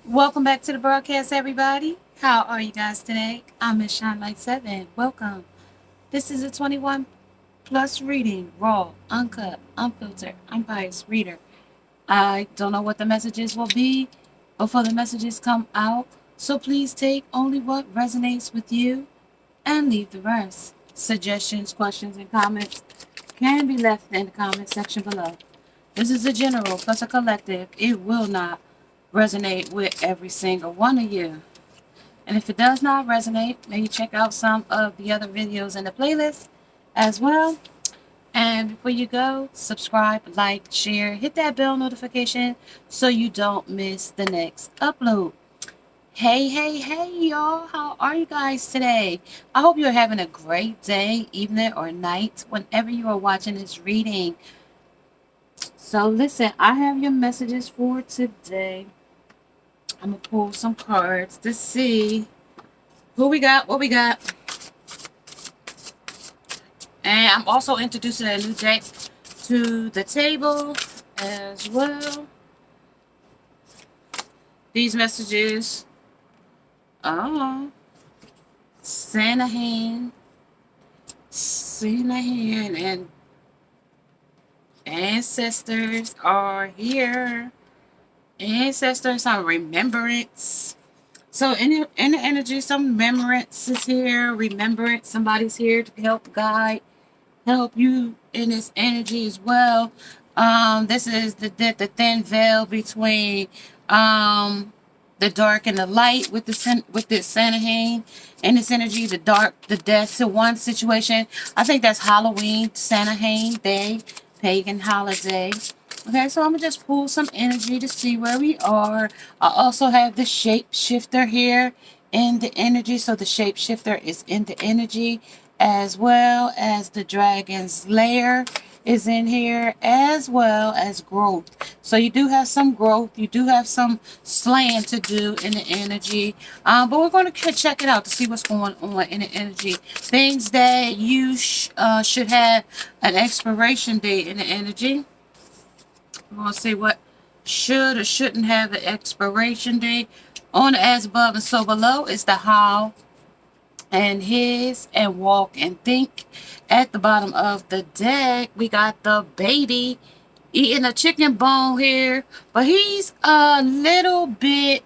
Welcome back to the broadcast, everybody. How are you guys today? I'm Miss Shine Light 7. Welcome. This is a 21 plus reading, raw, uncut, unfiltered, unbiased reader. I don't know what the messages will be before the messages come out, so please take only what resonates with you and leave the rest. Suggestions, questions, and comments can be left in the comment section below. This is a general plus a collective. It will not resonate with every single one of you. And if it does not resonate, maybe check out some of the other videos in the playlist as well. And before you go, subscribe, like, share, hit that bell notification so you don't miss the next upload. Hey, hey, hey, y'all. How are you guys today? I hope you're having a great day, evening, or night whenever you are watching this reading. So listen, I have your messages for today. I'm going to pull some cards to see who we got, what we got. And I'm also introducing a new deck to the table as well. These messages are Santa and ancestors are here. Ancestors on remembrance. So in the energy, some remembrance is here. Remembrance, somebody's here to help guide, help you in this energy as well. This is the thin veil between the dark and the light with this Samhain and this energy. The dark, the death to one situation. I think that's Halloween, Samhain Day, pagan holiday. Okay, so I'm gonna just pull some energy to see where we are. I also have the shapeshifter here in the energy, so the shapeshifter is in the energy, as well as the dragon's lair is in here, as well as growth. So you do have some growth, you do have some slaying to do in the energy, but we're going to check it out to see what's going on in the energy. Things that you should have an expiration date in the energy. We're going to see what should or shouldn't have an expiration date. On the as above and so below is the how and his and walk and think. At the bottom of the deck, we got the baby eating a chicken bone here, but he's a little bit,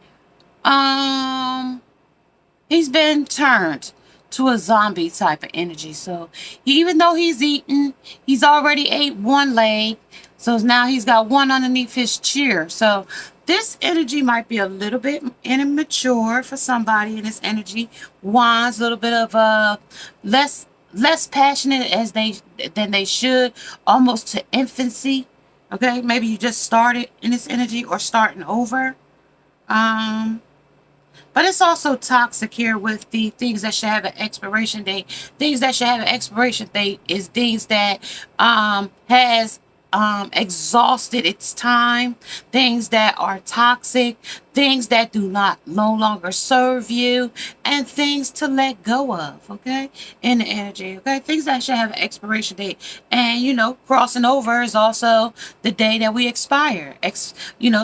he's been turned to a zombie type of energy. So even though he's eaten, he's already ate one leg. So now he's got one underneath his chair. So this energy might be a little bit immature for somebody in this energy. Wands, a little bit of less passionate than they should, almost to infancy. Okay, maybe you just started in this energy or starting over. But it's also toxic here with the things that should have an expiration date. Things that should have an expiration date is things that has exhausted its time, things that are toxic, things that do not no longer serve you, and things to let go of, okay, in the energy, okay, things that should have an expiration date. And you know, crossing over is also the day that we expire.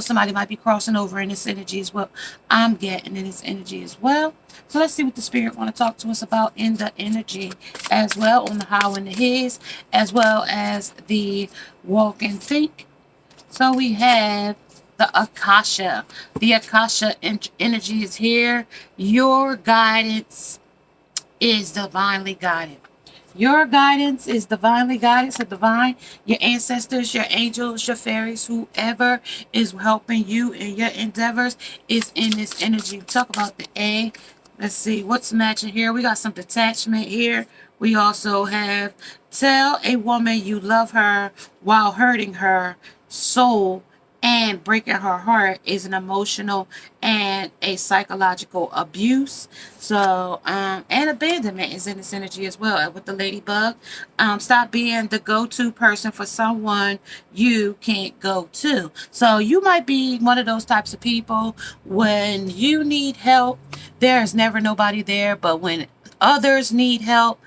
Somebody might be crossing over in this energy as well. I'm getting in this energy as well. So let's see what the spirit want to talk to us about in the energy as well, on the how and the his, as well as the walk and think. So we have the Akasha. The Akasha energy is here. Your guidance is divinely guided. Your guidance is divinely guided. So divine, your ancestors, your angels, your fairies, whoever is helping you in your endeavors is in this energy. Talk about the A. Let's see what's matching here. We got some detachment here. We also have tell a woman you love her while hurting her soul and breaking her heart is an emotional and a psychological abuse. So and abandonment is in this energy as well with the ladybug. Stop being the go-to person for someone you can't go to. So you might be one of those types of people when you need help, there's never nobody there, but when others need help,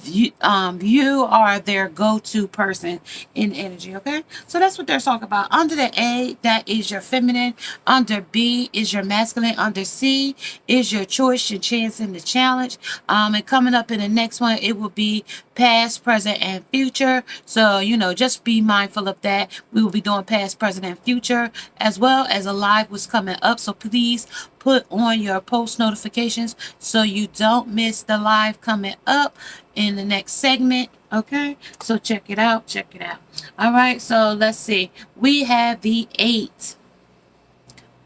you are their go-to person in energy. Okay, so that's what they're talking about. Under the A, that is your feminine. Under B is your masculine. Under C is your choice, your chance, and the challenge. And coming up in the next one, it will be past, present, and future. So just be mindful of that. We will be doing past, present, and future, as well as a live was coming up. So please put on your post notifications so you don't miss the live coming up in the next segment. Okay, so check it out. All right, so let's see. We have the 8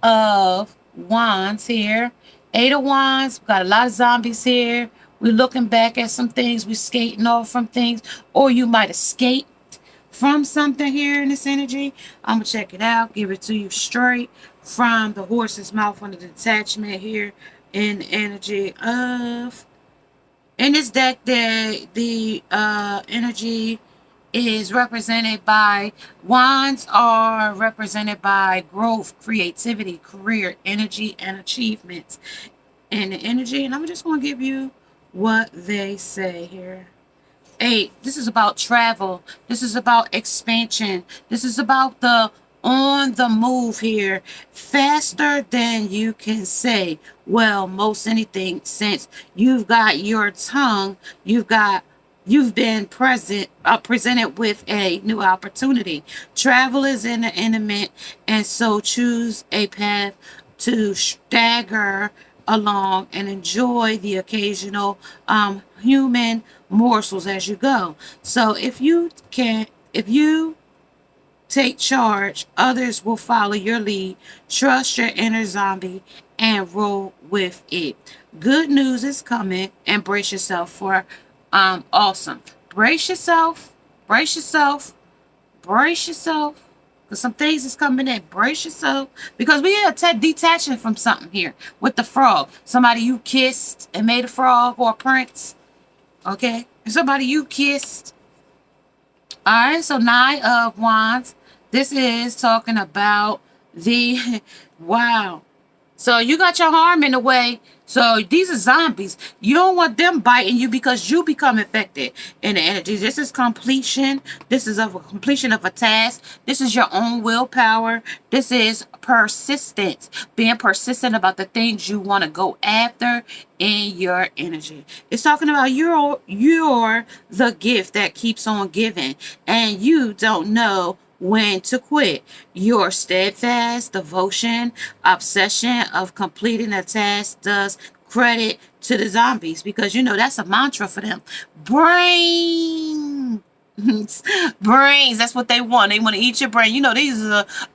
of Wands here. 8 of Wands. We've got a lot of zombies here. We're looking back at some things. We're skating off from things, or you might escape from something here in this energy. I'm gonna check it out, give it to you straight from the horse's mouth under the detachment here in the energy of. In this deck, the energy is represented by wands are represented by growth, creativity, career, energy, and achievements in the energy. And I'm just going to give you what they say here. 8, this is about travel. This is about expansion. This is about the on the move here, faster than you can say well most anything, since you've got your tongue, you've been presented with a new opportunity. Travel is in the intimate, and so choose a path to stagger along and enjoy the occasional human morsels as you go. So if you take charge, others will follow your lead. Trust your inner zombie and roll with it. Good news is coming, and brace yourself for awesome. Brace yourself. Because some things is coming in. Brace yourself. Because we are detaching from something here with the frog. Somebody you kissed and made a frog, or a prince. Okay? Somebody you kissed. Alright, so 9 of Wands. This is talking about the wow. So you got your harm in the way. So these are zombies. You don't want them biting you because you become infected in the energy. This is completion. This is a completion of a task. This is your own willpower. This is persistence. Being persistent about the things you want to go after in your energy. It's talking about you're the gift that keeps on giving, and you don't know when to quit. Your steadfast devotion, obsession of completing a task does credit to the zombies, because that's a mantra for them. Brains, that's what they want. They want to eat your brain. These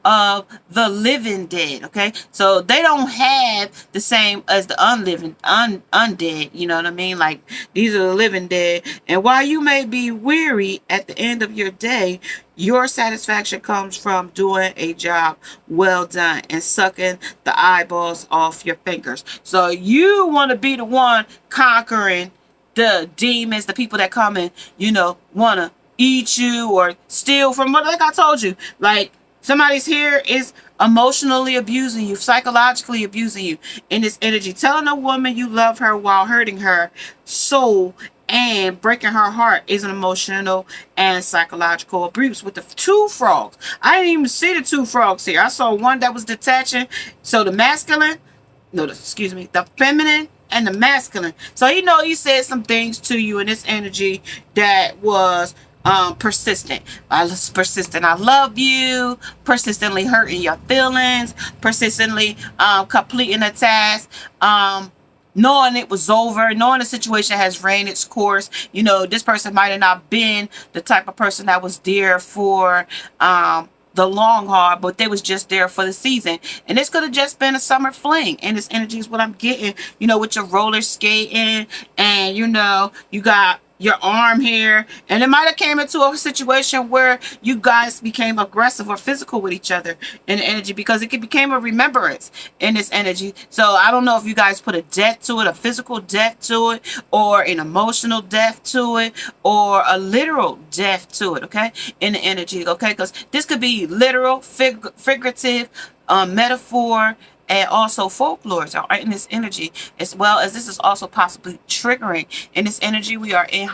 are the living dead. Okay, so they don't have the same as the undead. You know what I mean? Like, these are the living dead. And while you may be weary at the end of your day, your satisfaction comes from doing a job well done and sucking the eyeballs off your fingers. So you want to be the one conquering the demons, the people that come and want to eat you or steal from. Like I told you, like, somebody's here is emotionally abusing you, psychologically abusing you in this energy, telling a woman you love her while hurting her soul and breaking her heart is an emotional and psychological abuse. With the 2 frogs, I didn't even see the 2 frogs here. I saw one that was detaching. So the feminine and the masculine. So he said some things to you in this energy that was persistent. I love you. Persistently hurting your feelings. Persistently completing a task. Knowing it was over, knowing the situation has ran its course. This person might have not been the type of person that was there for the long haul, but they was just there for the season. And this could have just been a summer fling. And this energy is what I'm getting, with your roller skating, and you got your arm here, and it might have came into a situation where you guys became aggressive or physical with each other in the energy, because it became a remembrance in this energy. So I don't know if you guys put a death to it, a physical death to it, or an emotional death to it, or a literal death to it, okay, in the energy, okay, because this could be literal, figurative, metaphor, and also folklores are in this energy, as well as this is also possibly triggering in this energy. We are in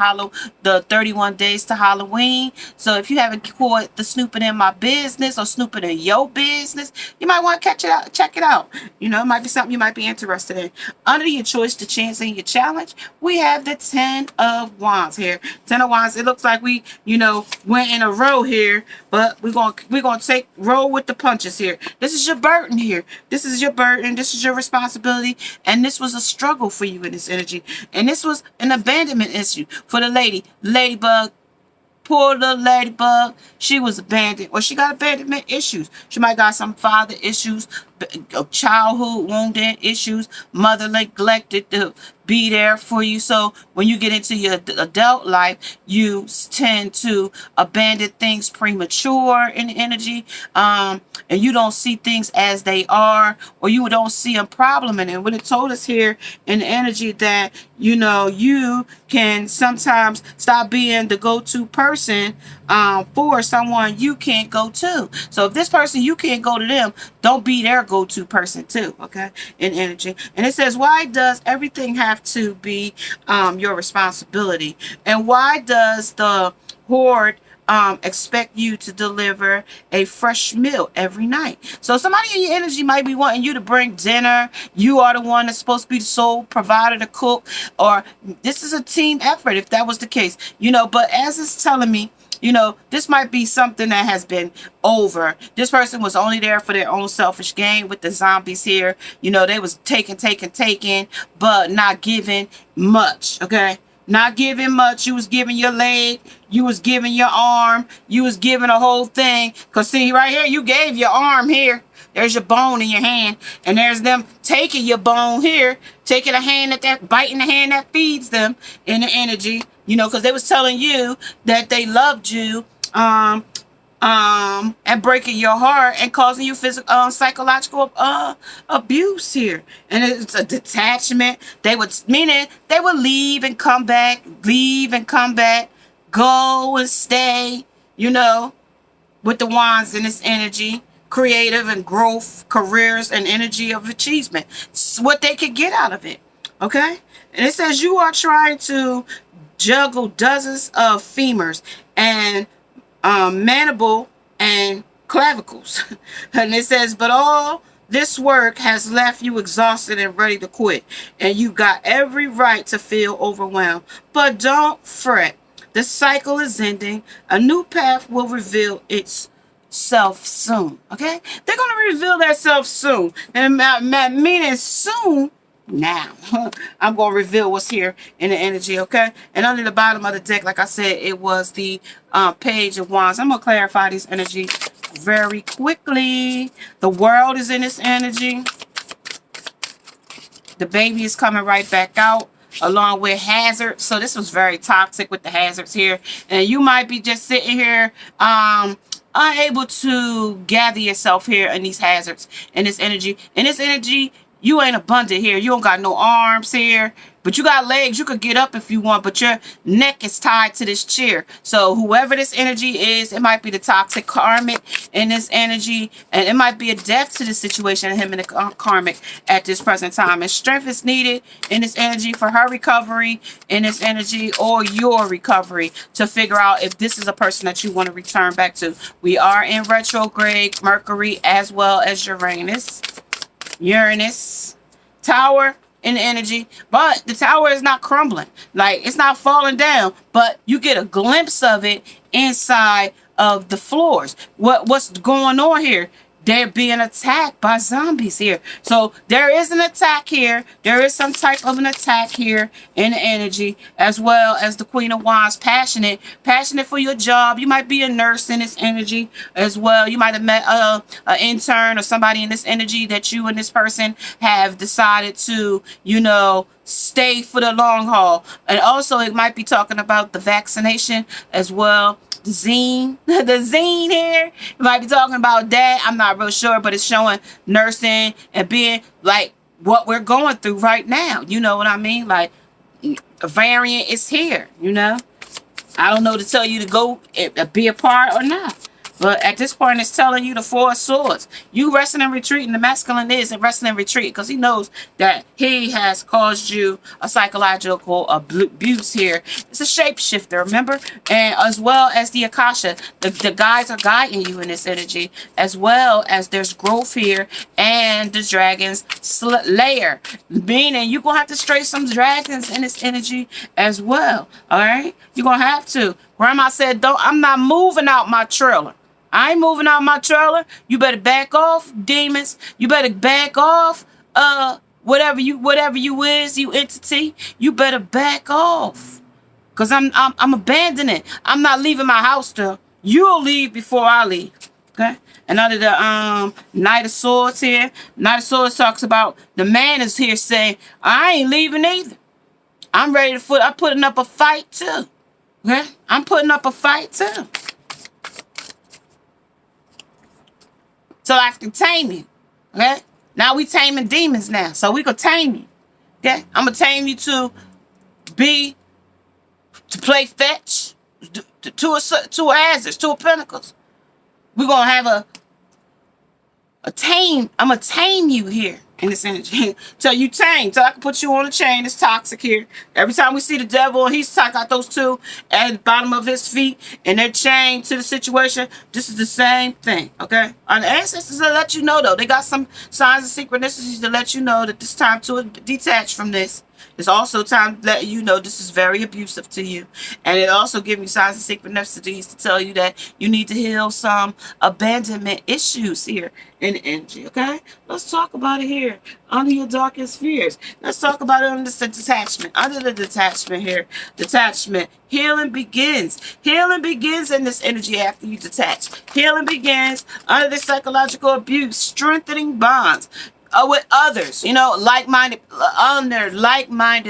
the 31 days to Halloween. So if you haven't caught the snooping in my business or snooping in your business, you might want to check it out. You know, it might be something you might be interested in. Under your choice, the chance, and your challenge, we have the 10 of Wands here. 10 of Wands. It looks like we, you know, went in a row here, but we're gonna roll with the punches here. This is your burden here. This is your burden. This is your responsibility, and this was a struggle for you in this energy, and this was an abandonment issue for the lady, Ladybug. Poor little ladybug, she was abandoned, or she got abandonment issues. She might got some father issues, childhood wounded issues, mother neglected to be there for you. So when you get into your adult life, you tend to abandon things premature in energy, and you don't see things as they are, or you don't see a problem in it. What it told us here in the energy that, you know, you can sometimes stop being the go-to person for someone you can't go to. So if this person, you can't go to them, don't be their go-to person too, okay, in energy. And it says, why does everything have to be your responsibility? And why does the horde expect you to deliver a fresh meal every night? So somebody in your energy might be wanting you to bring dinner. You are the one that's supposed to be the sole provider to cook, or this is a team effort if that was the case, you know. But as it's telling me, you know, this might be something that has been over. This person was only there for their own selfish gain with the zombies here. You know, they was taking, but not giving much, okay? Not giving much. You was giving your leg. You was giving your arm. You was giving a whole thing. Because see, right here, you gave your arm here. There's your bone in your hand. And there's them taking your bone here. Taking a hand biting the hand that feeds them in the energy. You know, because they was telling you that they loved you. And breaking your heart and causing you physical, psychological abuse here. And it's a detachment. Meaning they would leave and come back, go and stay, you know, with the wands in this energy, creative and growth, careers and energy of achievement. It's what they could get out of it, okay? And it says you are trying to juggle dozens of femurs and mandible and clavicles. And it says, but all this work has left you exhausted and ready to quit, and you got every right to feel overwhelmed. But don't fret, the cycle is ending. A new path will reveal itself soon, okay? They're going to reveal themselves soon, and meaning soon. Now I'm going to reveal what's here in the energy, okay? And under the bottom of the deck, like I said, it was the page of wands. I'm going to clarify these energies very quickly. The world is in this energy. The baby is coming right back out along with hazards. So this was very toxic with the hazards here, and you might be just sitting here unable to gather yourself here in these hazards, in this energy. In this energy, you ain't abundant here. You don't got no arms here, but you got legs. You could get up if you want, but your neck is tied to this chair. So whoever this energy is, it might be the toxic karmic in this energy, and it might be a death to the situation of him and the karmic at this present time. And strength is needed in this energy for her recovery in this energy, or your recovery, to figure out if this is a person that you want to return back to. We are in retrograde Mercury as well as Uranus, tower in the energy, but the tower is not crumbling. Like, it's not falling down, but you get a glimpse of it inside of the floors. What's going on here? They're being attacked by zombies here. So there is an attack here. There is some type of an attack here in the energy, as well as the Queen of Wands, passionate for your job. You might be a nurse in this energy as well. You might have met an intern or somebody in this energy that you and this person have decided to, you know, stay for the long haul. And also it might be talking about the vaccination as well. The zine here, it might be talking about that. I'm not real sure, but it's showing nursing and being like what we're going through right now. You know what I mean? Like, a variant is here, you know. I don't know to tell you to go be a part or not. But at this point, it's telling you the Four of Swords. You resting and retreating. The masculine is resting and retreating because he knows that he has caused you a psychological abuse here. It's a shapeshifter, remember? And as well as the Akasha, the guides are guiding you in this energy, as well as there's growth here and the dragon's layer. Meaning you're going to have to stray some dragons in this energy as well. All right? You're going to have to. Grandma said, I'm not moving out my trailer. I ain't moving out my trailer. You better back off, demons. You better back off, whatever you is, you entity. You better back off. Cause I'm abandoning. I'm not leaving my house till you'll leave before I leave. Okay? And under the Knight of Swords here, Knight of Swords talks about the man is here saying, I ain't leaving either. I'm ready to I'm putting up a fight too. Okay? I'm putting up a fight too. So I can tame you. Okay? Now we taming demons now. So we can tame you. Okay? I'm gonna tame you to play fetch. Two hazards, two pentacles. We're gonna have a tame. I'm gonna tame you here in this energy. Till you tame. Till I can put you on a chain. It's toxic here. Every time we see the devil, he's got those two at the bottom of his feet and they're chained to the situation. This is the same thing. Okay? And the ancestors will let you know though. They got some signs and synchronicities to let you know that it's time to detach from this. It's also time to let you know this is very abusive to you. And it also gives you signs and synchronicities to tell you that you need to heal some abandonment issues here in the energy, okay? Let's talk about it here under your darkest fears. Let's talk about it under the detachment. Under the detachment here, detachment, healing begins. Healing begins in this energy after you detach. Healing begins under the psychological abuse, strengthening bonds. With others, you know, like-minded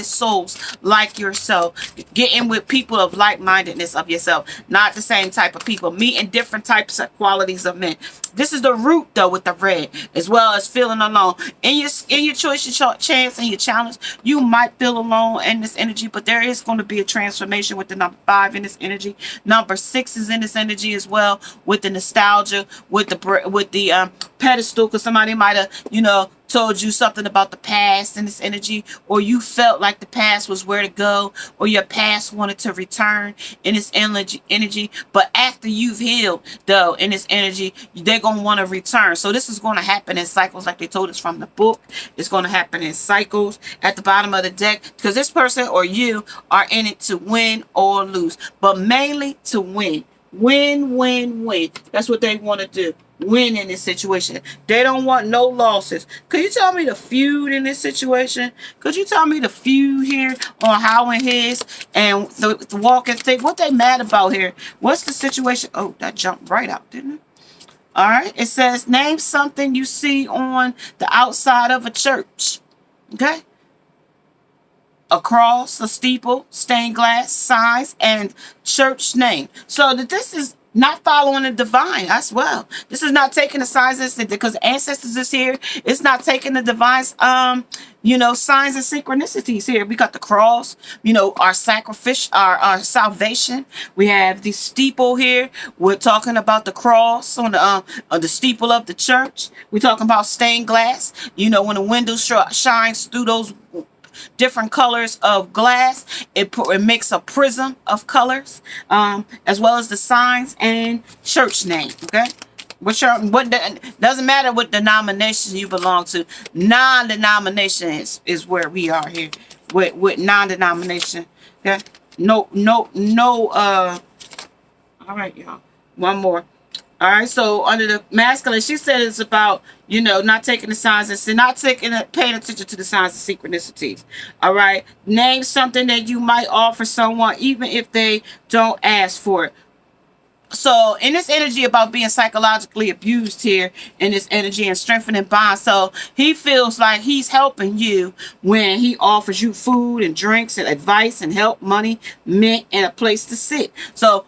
souls like yourself. Getting with people of like-mindedness of yourself, not the same type of people. Meeting different types of qualities of men. This is the root though with the red, as well as feeling alone. In your choice, your chance, and your challenge, you might feel alone in this energy, but there is going to be a transformation with the number 5 in this energy. Number 6 is in this energy as well, with the nostalgia, with the pedestal, because somebody might have, you know, told you something about the past in this energy, or you felt like the past was where to go, or your past wanted to return in this energy. But after you've healed though in this energy, they're going to want to return. So this is going to happen in cycles, like they told us from the book. It's going to happen in cycles at the bottom of the deck, because this person or you are in it to win or lose, but mainly to win. Win. That's what they want to do. Win in this situation. They don't want no losses. Could you tell me the feud in this situation? Could you tell me the feud here on how and his and the walking thing? What they mad about here? What's the situation? Oh, that jumped right out, didn't it? All right. It says, name something you see on the outside of a church. Okay. A cross, a steeple, stained glass, signs, and church name. So that this is not following the divine as well. This is not taking the signs because ancestors is here. It's not taking the divine's you know, signs and synchronicities here. We got the cross, you know, our sacrifice, our salvation. We have the steeple here. We're talking about the cross on the steeple of the church. We're talking about stained glass. You know, when the window shines through those different colors of glass, it makes a prism of colors, as well as the signs and church name. Okay, doesn't matter what denomination you belong to. Non-denomination is where we are here with non-denomination. Okay, no. All right, y'all. One more. All right, so under the masculine, she said it's about, you know, not taking the signs and paying attention to the signs and synchronicities. All right, name something that you might offer someone, even if they don't ask for it. So in this energy about being psychologically abused here, in this energy and strengthening bonds, so he feels like he's helping you when he offers you food and drinks and advice and help, money, mint, and a place to sit. So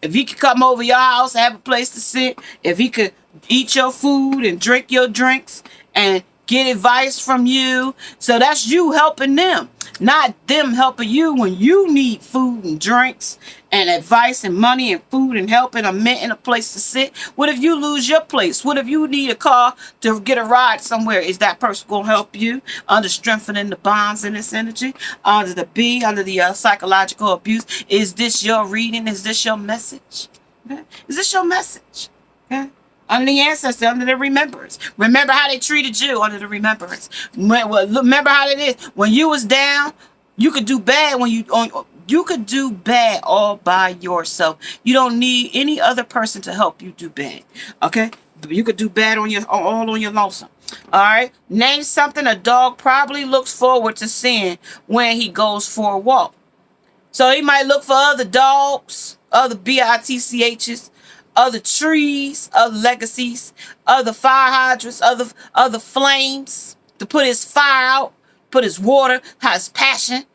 if he could come over your house, have a place to sit, if he could eat your food and drink your drinks and get advice from you, so that's you helping them. Not them helping you when you need food and drinks and advice and money and food and help and a mint and a place to sit. What if you lose your place? What if you need a car to get a ride somewhere? Is that person going to help you under strengthening the bonds in this energy? Under the B, under the psychological abuse. Is this your reading? Is this your message? Okay? Is this your message? Okay? Under the ancestors, under the remembrance. Remember how they treated you under the remembrance. Remember how it is. When you was down, you could do bad when you could do bad all by yourself. You don't need any other person to help you do bad. Okay? You could do bad all on your lonesome. All right? Name something a dog probably looks forward to seeing when he goes for a walk. So he might look for other dogs, other BITCHs, other trees, other legacies, other fire hydrants, other flames to put his fire out, put his water, his passion.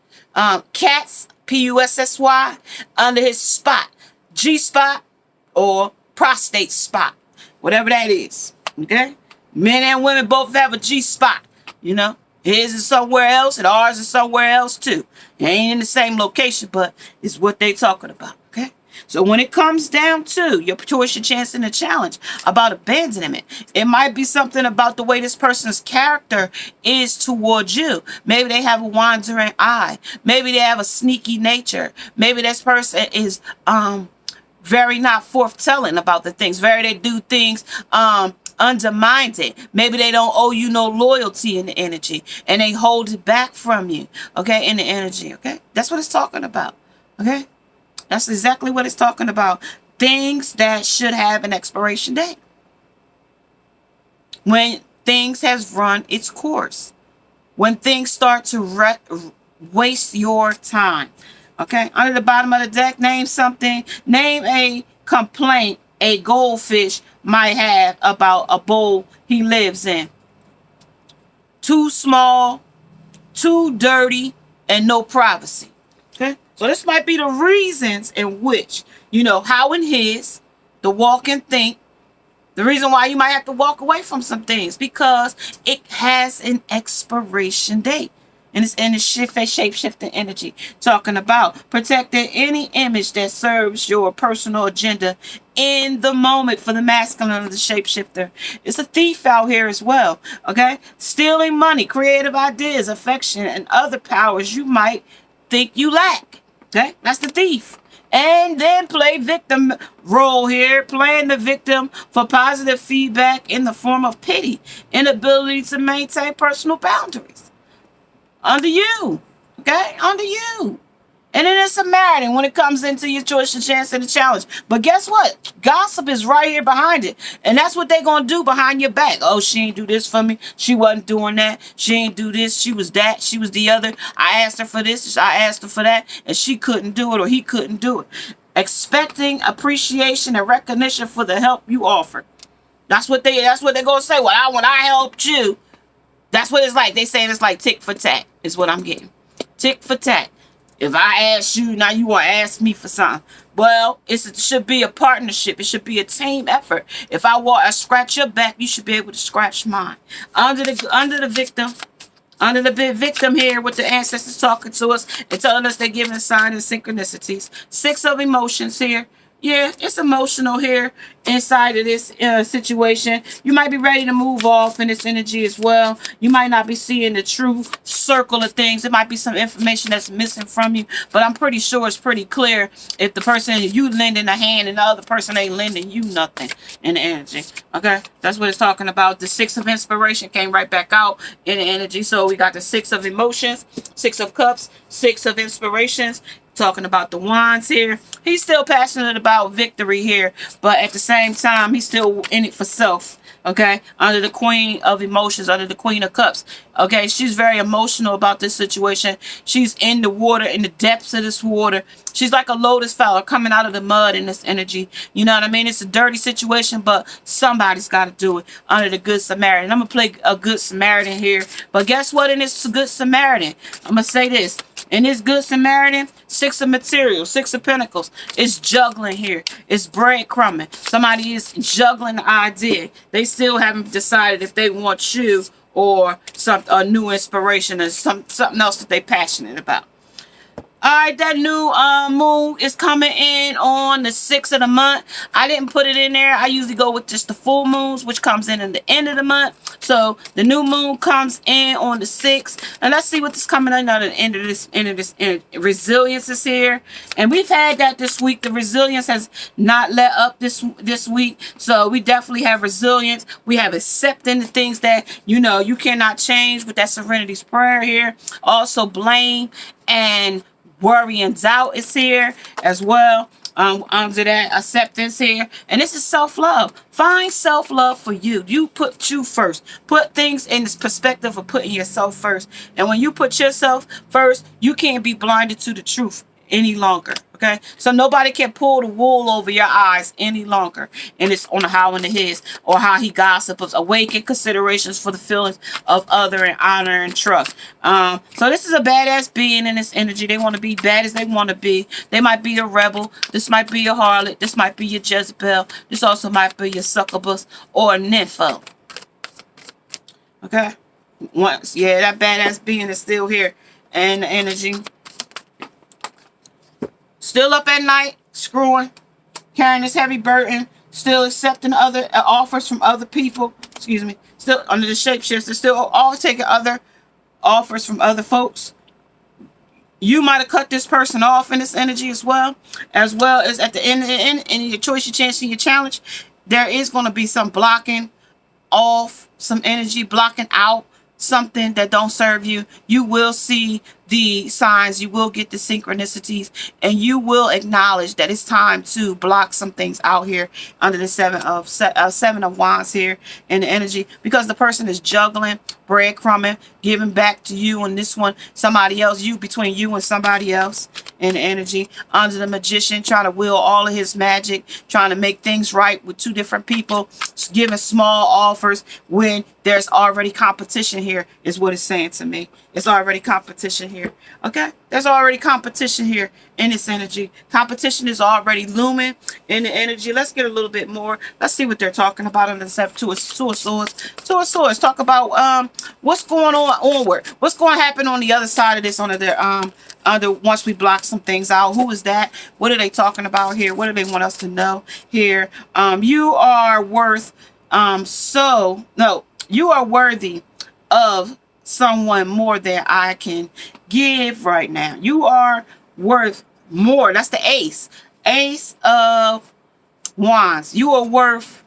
Cats, PUSSY, under his spot, G-spot or prostate spot, whatever that is. Okay, men and women both have a G-spot. You know, his is somewhere else and ours is somewhere else too. It ain't in the same location, but it's what they talking about. Okay. So when it comes down to your tuition chance in the challenge about abandonment, it might be something about the way this person's character is towards you. Maybe they have a wandering eye. Maybe they have a sneaky nature. Maybe this person is very not forthtelling about the things. They do things undermined. Maybe they don't owe you no loyalty in the energy and they hold it back from you. Okay, in the energy. Okay, that's what it's talking about. Okay. That's exactly what it's talking about. Things that should have an expiration date. When things has run its course. When things start to waste your time. Okay? Under the bottom of the deck, name something. Name a complaint a goldfish might have about a bowl he lives in. Too small, too dirty, and no privacy. Okay? So this might be the reasons in which, you know, how in his, the walk and think, the reason why you might have to walk away from some things, because it has an expiration date. And it's in the shape-shifting energy, talking about protecting any image that serves your personal agenda in the moment for the masculine of the shapeshifter. It's a thief out here as well, okay? Stealing money, creative ideas, affection, and other powers you might think you lack. Okay, that's the thief. And then play victim role here, playing the victim for positive feedback in the form of pity, inability to maintain personal boundaries. Under you, okay, under you. And then it's Samaritan when it comes into your choice and chance and the challenge. But guess what? Gossip is right here behind it. And that's what they're going to do behind your back. Oh, she ain't do this for me. She wasn't doing that. She ain't do this. She was that. She was the other. I asked her for this. I asked her for that. And she couldn't do it or he couldn't do it. Expecting appreciation and recognition for the help you offered. That's what they're going to say. Well, when I helped you. That's what it's like. They saying it's like tick for tat is what I'm getting. Tick for tat. If I ask you, now you want to ask me for something. Well, it should be a partnership. It should be a team effort. If I scratch your back, you should be able to scratch mine. Under the victim here with the ancestors talking to us and telling us they're giving signs and synchronicities. 6 of emotions here. Yeah, it's emotional here inside of this situation. You might be ready to move off in this energy as well. You might not be seeing the true circle of things. There might be some information that's missing from you, but I'm pretty sure it's pretty clear if the person you lending a hand and the other person ain't lending you nothing in the energy. Okay, that's what it's talking about. The 6 of inspiration came right back out in the energy. So we got the 6 of emotions, 6 of cups, 6 of inspirations. Talking about the wands here. He's still passionate about victory here, but at the same time, he's still in it for self. Okay, under the queen of emotions, under the queen of cups. Okay, she's very emotional about this situation. She's in the water, in the depths of this water. She's like a lotus flower coming out of the mud in this energy. You know what I mean? It's a dirty situation, but somebody's got to do it under the Good Samaritan. I'm going to play a Good Samaritan here. But guess what in this Good Samaritan? I'm going to say this. In this Good Samaritan, 6 of materials, 6 of pentacles. It's juggling here. It's breadcrumbing. Somebody is juggling the idea. They still haven't decided if they want you or a new inspiration, or something else that they're passionate about. All right, that new moon is coming in on the 6th of the month. I didn't put it in there. I usually go with just the full moons, which comes in the end of the month. So the new moon comes in on the 6th. And let's see what's coming in at the end of this. Resilience is here. And we've had that this week. The resilience has not let up this week. So we definitely have resilience. We have accepting the things that, you know, you cannot change with that Serenity's Prayer here. Also blame and worry and doubt is here as well. Under that acceptance here. And this is self-love. Find self-love for you. You put you first. Put things in this perspective of putting yourself first. And when you put yourself first, you can't be blinded to the truth any longer. Okay, so nobody can pull the wool over your eyes any longer. And it's on how and the his, or how he gossips. Awaken considerations for the feelings of other and honor and trust. So this is a badass being in this energy. They want to be bad as they want to be. They might be a rebel. This might be a harlot. This might be your Jezebel. This also might be your succubus or a nympho. Okay, once, yeah, that badass being is still here, and the energy. Still up at night, screwing, carrying this heavy burden, still accepting other offers from other people. Excuse me. Still under the shapeshifter, still all taking other offers from other folks. You might have cut this person off in this energy as well as at the end in your choice, your chance, and your challenge. There is going to be some blocking off, some energy blocking out something that don't serve you. You will see the signs, you will get the synchronicities, and you will acknowledge that it's time to block some things out here under the seven of wands here in the energy, because the person is juggling, breadcrumbing, giving back to you, and this one somebody else, you between you and somebody else in the energy. Under the magician, trying to will all of his magic, trying to make things right with two different people, giving small offers when there's already competition here, is what it's saying to me. It's already competition here. Okay, there's already competition here in this energy. Competition is already looming in the energy. Let's get a little bit more. Let's see what they're talking about under the two of swords. Two of swords. Talk about what's going on onward. What's going to happen on the other side of this, under their once we block some things out. Who is that? What are they talking about here? What do they want us to know here? You are worth you are worthy of someone more than I can give right now. You are worth more. That's the ace of wands. You are worth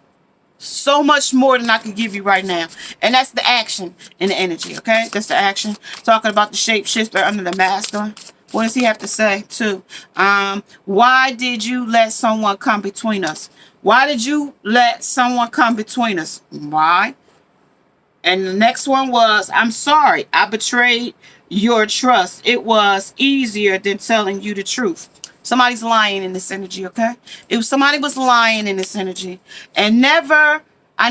so much more than I can give you right now. And that's the action in the energy. Okay, that's the action. Talking about the shapeshifter under the masculine. What does he have to say too? Why did you let someone come between us? Why did you let someone come between us? Why? And the next one was, I'm sorry, I betrayed your trust. It was easier than telling you the truth. Somebody's lying in this energy, okay? If somebody was lying in this energy, and I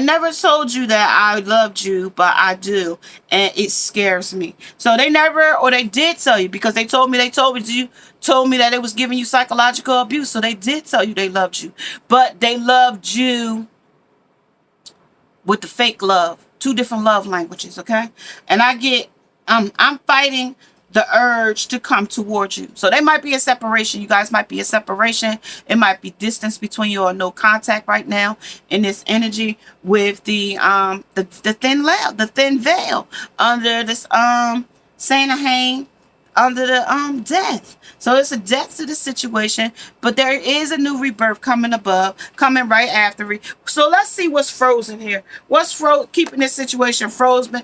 never told you that I loved you, but I do, and it scares me. So they never, or they did tell you, because they told me that it was giving you psychological abuse. So they did tell you they loved you, but they loved you with the fake love. Two different love languages, okay? And I'm fighting the urge to come towards you. So they might be a separation. You guys might be a separation. It might be distance between you, or no contact right now in this energy with the thin veil under this Samhain, under the death. So it's a death to the situation, but there is a new rebirth coming coming right after it. So let's see what's frozen here. What's keeping this situation frozen,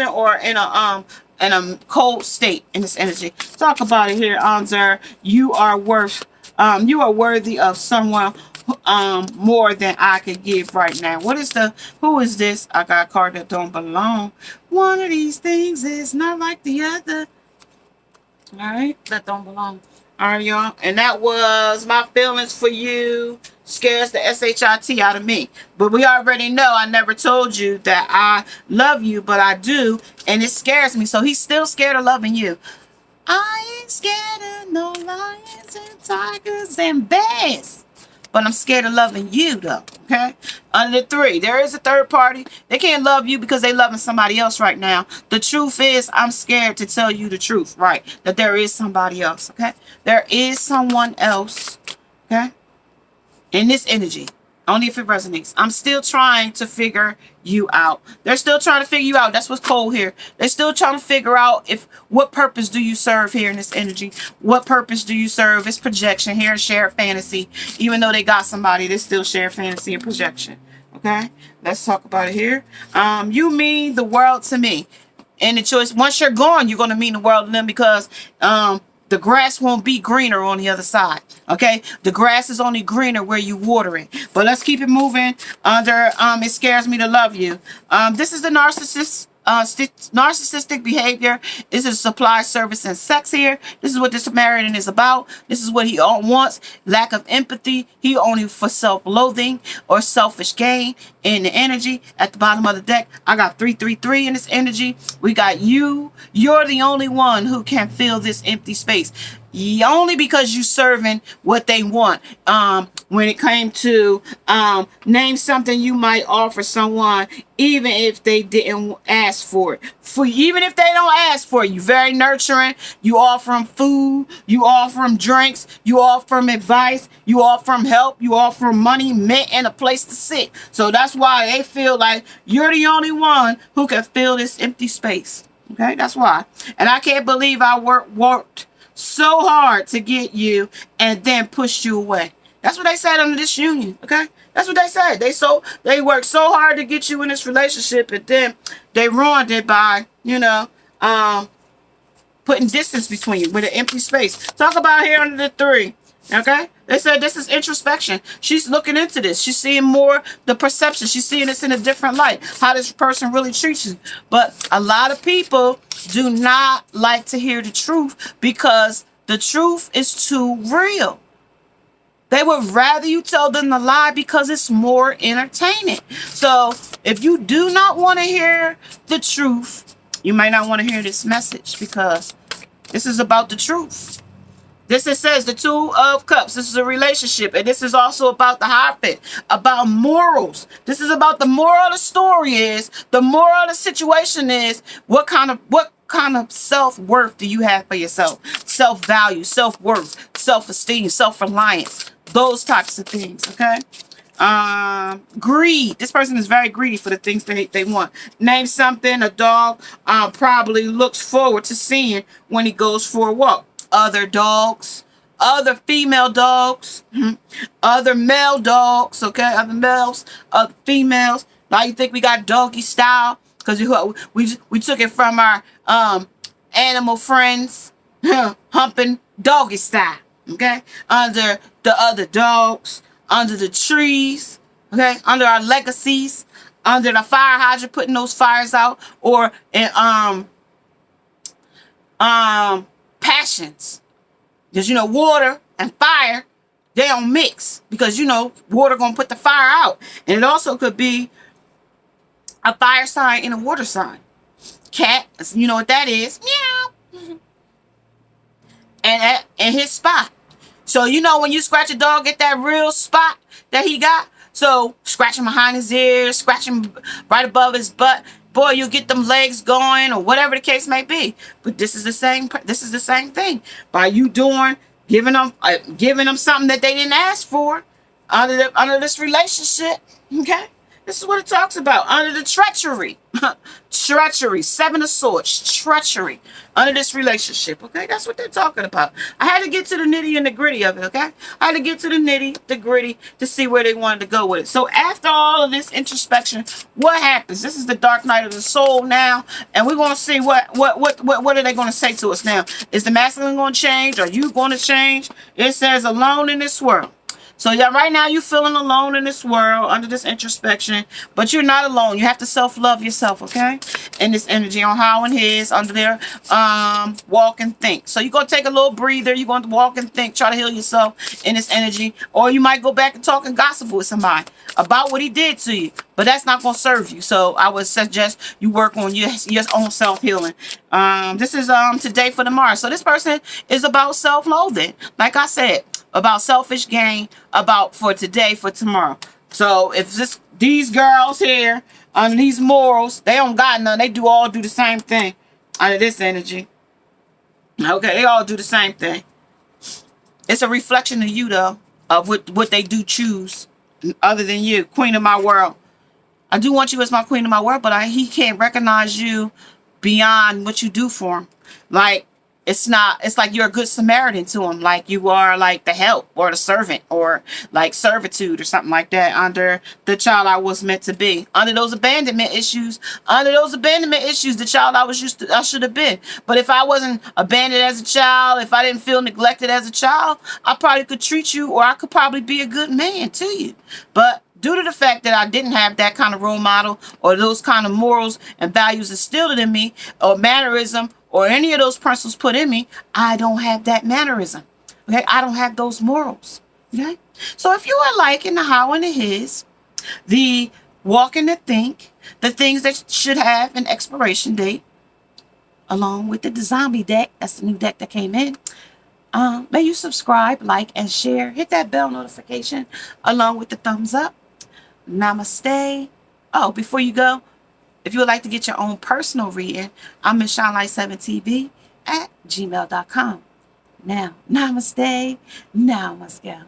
or in a cold state in this energy. Talk about it here, Anzer. You are worthy of someone more than I could give right now. Who is this? I got a card that don't belong. One of these things is not like the other. All right, that don't belong. All right, y'all. And that was my feelings for you. Scares the shit out of me. But we already know I never told you that I love you, but I do. And it scares me. So he's still scared of loving you. I ain't scared of no lions and tigers and bears. but I'm scared of loving you, though. Okay? Under the 3, there is a third party. They can't love you because they loving somebody else right now. The truth is, I'm scared to tell you the truth, right? That there is somebody else, okay? There is someone else, okay? In this energy. Only if it resonates. I'm still trying to figure you out. They're still trying to figure you out. That's what's cold here. They're still trying to figure out what purpose do you serve here in this energy? What purpose do you serve? It's projection here and shared fantasy. Even though they got somebody, they still share fantasy and projection. Okay? Let's talk about it here. You mean the world to me. And the choice, once you're gone, you're going to mean the world to them because the grass won't be greener on the other side. Okay? The grass is only greener where you water it. But let's keep it moving. It scares me to love you. This is the narcissistic behavior. This is supply, service, and sex here. This is what this Samaritan is about. This is what he wants. Lack of empathy. He only for self-loathing or selfish gain in the energy. At the bottom of the deck, I got 333 in this energy. We got you. You're the only one who can fill this empty space. Only because you serving what they want. When it came to name something you might offer someone, even if they didn't ask for it. Even if they don't ask for it, you very nurturing. You offer them food. You offer them drinks. You offer them advice. You offer them help. You offer them money, mint, and a place to sit. So that's why they feel like you're the only one who can fill this empty space. Okay, that's why. And I can't believe I worked so hard to get you and then pushed you away. That's what they said under this union. Okay, that's what they said. They worked so hard to get you in this relationship, and then they ruined it by putting distance between you with an empty space. Talk about here under the 3. Okay, they said this is introspection. She's looking into this. She's seeing more the perception. She's seeing this in a different light. How this person really treats you. But a lot of people do not like to hear the truth because the truth is too real. They would rather you tell them the lie because it's more entertaining. So if you do not want to hear the truth, you might not want to hear this message because this is about the truth. This it says the 2 of Cups. This is a relationship. And this is also about the Hierophant, about morals. This is about the moral of the story is, the moral of the situation is, what kind of self-worth do you have for yourself? Self-value, self-worth, self-esteem, self-reliance. Those types of things, okay? Greed. This person is very greedy for the things they want. Name something a dog probably looks forward to seeing when he goes for a walk. Other dogs, other female dogs, other male dogs, okay? Other males, other females. Now you think we got doggy style? Because we took it from our animal friends, humping doggy style, okay? Under the other dogs, under the trees, okay? Under our legacies, under the fire hydrant, putting those fires out, or in passions. Because water and fire, they don't mix, because water gonna put the fire out. And it also could be a fire sign and a water sign. Cat, you know what that is. Meow. And his spot. So when you scratch a dog, get that real spot that he got. So scratch him behind his ears, scratch him right above his butt. Boy, you'll get them legs going, or whatever the case may be. But this is the same. This is the same thing. By you giving them something that they didn't ask for under this relationship. Okay, this is what it talks about under the treachery. Treachery, 7 of Swords, treachery under this relationship. Okay, that's what they're talking about. I had to get to the nitty and the gritty of it. Okay, I had to get to the nitty, the gritty to see where they wanted to go with it. So after all of this introspection, what happens? This is the dark night of the soul now, and we're going to see what are they going to say to us now? Is the masculine going to change? Are you going to change? It says alone in this world. So yeah, right now you're feeling alone in this world under this introspection, but you're not alone. You have to self-love yourself, okay? In this energy on how and his under there, walk and think. So you're going to take a little breather. You're going to walk and think, try to heal yourself in this energy. Or you might go back and talk and gossip with somebody about what he did to you, but that's not going to serve you. So I would suggest you work on your own self-healing. This is today for tomorrow. So this person is about self-loathing. Like I said, about selfish gain, about for today, for tomorrow. So if these girls here under these morals, they don't got none. They all do the same thing under this energy. Okay, they all do the same thing. It's a reflection of you, though, of what they do choose, other than you, queen of my world. I do want you as my queen of my world, but he can't recognize you beyond what you do for him. Like, it's like you're a good Samaritan to him. Like you are like the help or the servant or like servitude or something like that under the child I was meant to be. Under those abandonment issues, the child I should have been. But if I wasn't abandoned as a child, if I didn't feel neglected as a child, I probably could treat you, or I could probably be a good man to you. But due to the fact that I didn't have that kind of role model or those kind of morals and values instilled in me, or mannerism, or any of those principles put in me, I don't have that mannerism. Okay, I don't have those morals. Okay, so if you are liking the how and the his, the walk and the think, the things that should have an expiration date, along with the zombie deck, that's the new deck that came in. May you subscribe, like, and share. Hit that bell notification along with the thumbs up. Namaste. Oh, before you go, if you would like to get your own personal reading, I'm Miss Shinelight7TV at gmail.com. Now, namaste. Namaste.